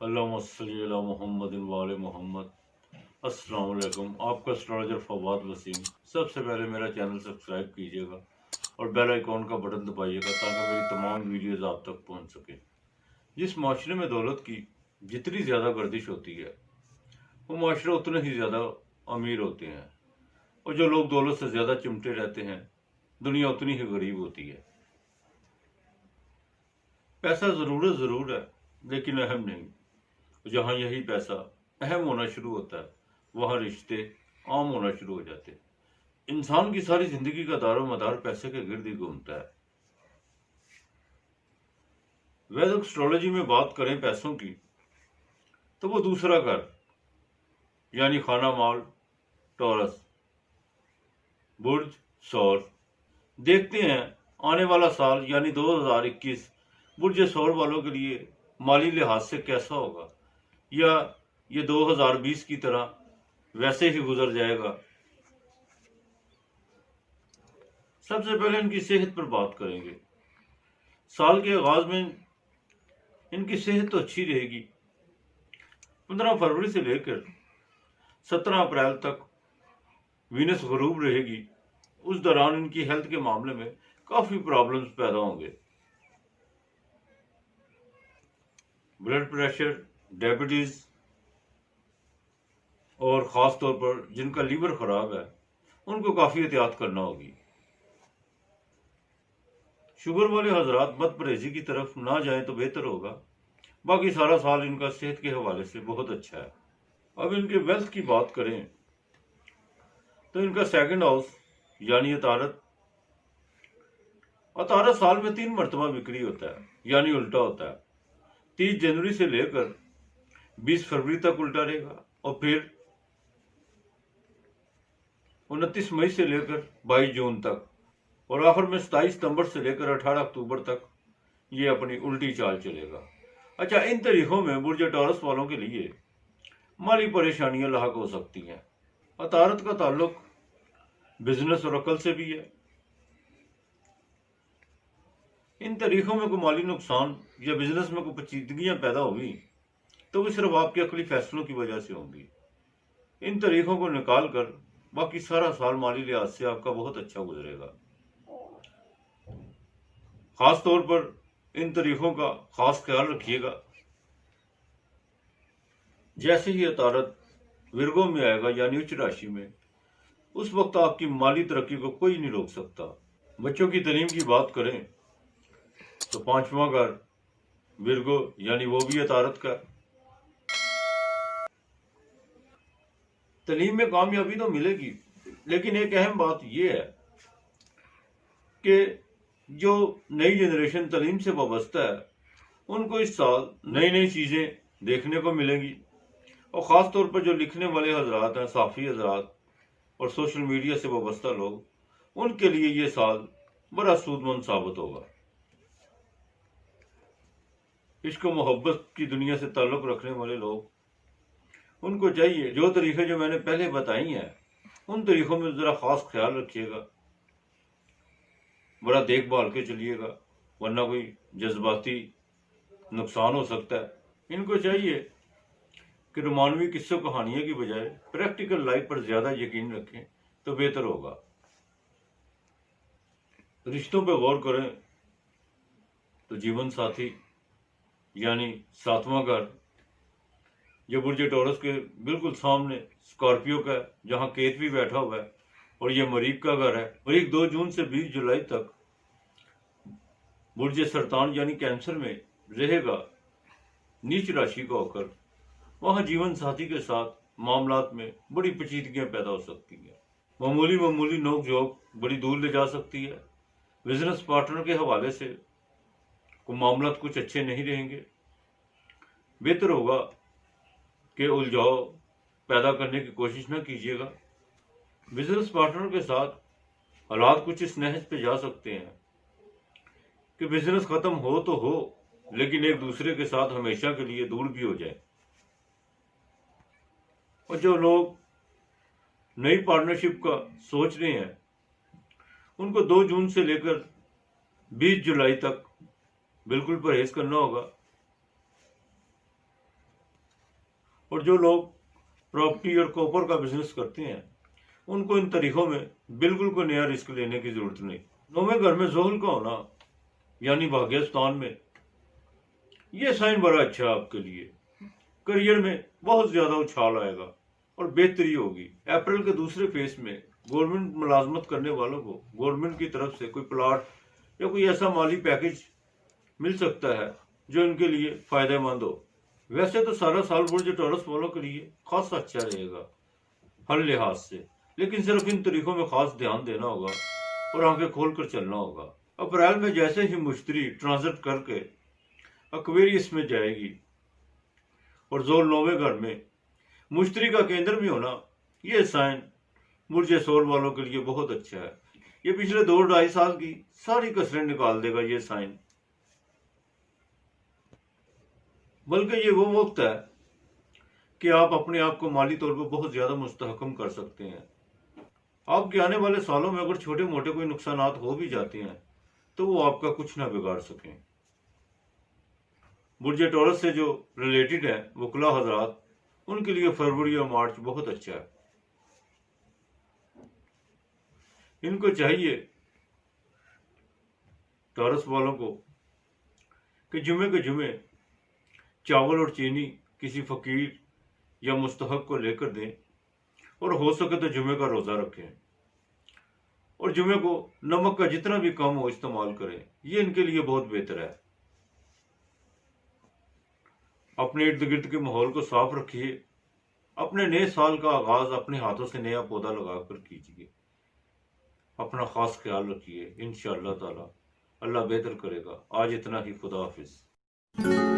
अल्लाहुम्मा सल्ली अला मुहम्मदिन व आले मोहम्मद। अस्सलाम वालेकुम। आपका एस्ट्रोलॉजर फवाद वसीम। सबसे पहले मेरा चैनल सब्सक्राइब कीजिएगा और बेल आइकॉन का बटन दबाइएगा ताकि मेरी तमाम वीडियोस आप तक पहुंच सके। जिस माशरे में दौलत की जितनी ज़्यादा गर्दिश होती है वो माशरे उतने ही ज़्यादा अमीर होते हैं, और जो लोग दौलत से ज़्यादा चिमटे रहते हैं दुनिया उतनी ही गरीब होती है। पैसा ज़रूरत ज़रूर है लेकिन अहम नहीं। जहाँ यही पैसा अहम होना शुरू होता है वहाँ रिश्ते आम होना शुरू हो जाते हैं। इंसान की सारी जिंदगी का दारो मदार पैसे के गिर्द ही घूमता है। वैदिक एस्ट्रोलॉजी में बात करें पैसों की तो वो दूसरा घर यानी खाना माल टॉरस बुर्ज सौर देखते हैं। आने वाला साल यानी 2021 बुर्ज सौर वालों के लिए माली लिहाज से कैसा होगा, या ये 2020 की तरह वैसे ही गुजर जाएगा। सबसे पहले इनकी सेहत पर बात करेंगे। साल के आगाज में इनकी सेहत तो अच्छी रहेगी। 15 फरवरी से लेकर 17 अप्रैल तक वीनस गरूब रहेगी। उस दौरान इनकी हेल्थ के मामले में काफी प्रॉब्लम्स पैदा होंगे। ब्लड प्रेशर, डायबिटीज और ख़ास तौर पर जिनका लीवर ख़राब है उनको काफ़ी एहतियात करना होगी। शुगर वाले हजरात मत परहेजी की तरफ ना जाएं तो बेहतर होगा। बाकी सारा साल इनका सेहत के हवाले से बहुत अच्छा है। अब इनके वेल्थ की बात करें तो इनका सेकंड हाउस यानी अतारत साल में 3 मरतबा बिक्री होता है यानी उल्टा होता है। 30 जनवरी से लेकर 20 फरवरी तक उल्टा रहेगा और फिर 29 मई से लेकर 22 जून तक, और आखिर में 27 सितंबर से लेकर 18 अक्टूबर तक ये अपनी उल्टी चाल चलेगा। अच्छा, इन तारीखों में बुर्ज टॉरस वालों के लिए माली परेशानियां लाहक हो सकती हैं। अतारत का ताल्लुक बिजनेस और अकल से भी है। इन तारीखों में कोई माली नुकसान या बिजनेस में कोई पेचीदगियां पैदा होगी तो वो सिर्फ आपके अकली फैसलों की वजह से होंगी। इन तारीखों को निकाल कर बाकी सारा साल माली लिहाज से आपका बहुत अच्छा गुजरेगा। खास तौर पर इन तारीखों का खास ख्याल रखिएगा। जैसे ही अतारत विरगो में आएगा यानी उच्च राशि में, उस वक्त आपकी माली तरक्की को कोई नहीं रोक सकता। बच्चों की तालीम की बात करें तो 5वां घर विरगो यानी वो भी अतारत का। तालीम में कामयाबी तो मिलेगी लेकिन एक अहम बात यह है कि जो नई जनरेशन तालीम से वाबस्ता है उनको इस साल नई नई चीज़ें देखने को मिलेंगी, और ख़ास तौर पर जो लिखने वाले हजरात हैं, साफ़ी हजरात और सोशल मीडिया से वाबस्ता लोग, उनके लिए ये साल बड़ा सूदमंद साबित होगा। इश्क मोहब्बत की दुनिया से ताल्लुक़ रखने वाले लोग, उनको चाहिए जो तरीके जो मैंने पहले बताई हैं उन तरीकों में ज़रा ख़ास ख्याल रखिएगा, बड़ा देखभाल के चलिएगा, वरना कोई जज्बाती नुकसान हो सकता है। इनको चाहिए कि रोमानवी किस्सों कहानियों की बजाय प्रैक्टिकल लाइफ पर ज्यादा यकीन रखें तो बेहतर होगा। रिश्तों पर गौर करें तो जीवन साथी यानी 7वां घर जो बुर्ज टॉरस के बिल्कुल सामने स्कॉर्पियो का, जहां केत भी बैठा हुआ है, और ये मरीख का घर है। मरीख 2 जून से 20 जुलाई तक बुर्ज सरतान यानी कैंसर में रहेगा नीच राशि का होकर। वहां जीवन साथी के साथ मामलात में बड़ी पेचीदगियां पैदा हो सकती है। मामूली नोक झोंक बड़ी दूर ले जा सकती है। बिजनेस पार्टनर के हवाले से कोई मामलात कुछ अच्छे नहीं रहेंगे। बेहतर होगा कि उलझाव पैदा करने की कोशिश न कीजिएगा। बिजनेस पार्टनर के साथ हालात कुछ इस नहज पे जा सकते हैं कि बिजनेस खत्म हो तो हो लेकिन एक दूसरे के साथ हमेशा के लिए दूर भी हो जाए। और जो लोग नई पार्टनरशिप का सोच रहे हैं उनको 2 जून से लेकर 20 जुलाई तक बिल्कुल परहेज करना होगा। और जो लोग प्रॉपर्टी और कॉपर का बिजनेस करते हैं उनको इन तरीकों में बिल्कुल कोई नया रिस्क लेने की जरूरत नहीं। 9वें घर में ज़ोहल का होना यानी भाग्य स्थान में, ये साइन बड़ा अच्छा है आपके लिए। करियर में बहुत ज्यादा उछाल आएगा और बेहतरी होगी। अप्रैल के दूसरे फेज में गवर्नमेंट मुलाजमत करने वालों को गवर्नमेंट की तरफ से कोई प्लाट या कोई ऐसा माली पैकेज मिल सकता है जो इनके लिए फायदेमंद हो। वैसे तो सारा साल बुर्ज टॉरस वालों के लिए खासा अच्छा रहेगा हर लिहाज से, लेकिन सिर्फ इन तरीकों में खास ध्यान देना होगा और आंखें खोलकर चलना होगा। अप्रैल में जैसे ही मुश्तरी ट्रांजिट करके एक्वेरियस में जाएगी और जोल 9वें घर में मुश्तरी का केंद्र में होना, ये साइन बुर्ज सोल वालों के लिए बहुत अच्छा है। ये पिछले 2-2.5 साल की सारी कसरें निकाल देगा ये साइन। बल्कि ये वो वक्त है कि आप अपने आप को माली तौर पर बहुत ज्यादा मुस्तहकम कर सकते हैं। आपके आने वाले सालों में अगर छोटे मोटे कोई नुकसानात हो भी जाते हैं तो वो आपका कुछ ना बिगाड़ सकें। बुर्ज टॉरस से जो रिलेटेड है वकला हजरात, उनके लिए फरवरी और मार्च बहुत अच्छा है। इनको चाहिए टॉरस वालों को कि जुमे के जुमे चावल और चीनी किसी फकीर या मुस्तहक को लेकर दें और हो सके तो जुमे का रोजा रखें और जुमे को नमक का जितना भी कम हो इस्तेमाल करें। ये इनके लिए बहुत बेहतर है। अपने इर्द गिर्द के माहौल को साफ रखिए। अपने नए साल का आगाज अपने हाथों से नया पौधा लगाकर कीजिए। अपना खास ख्याल रखिए। इंशाअल्लाह ताला अल्लाह बेहतर करेगा। आज इतना ही। खुदा हाफिज।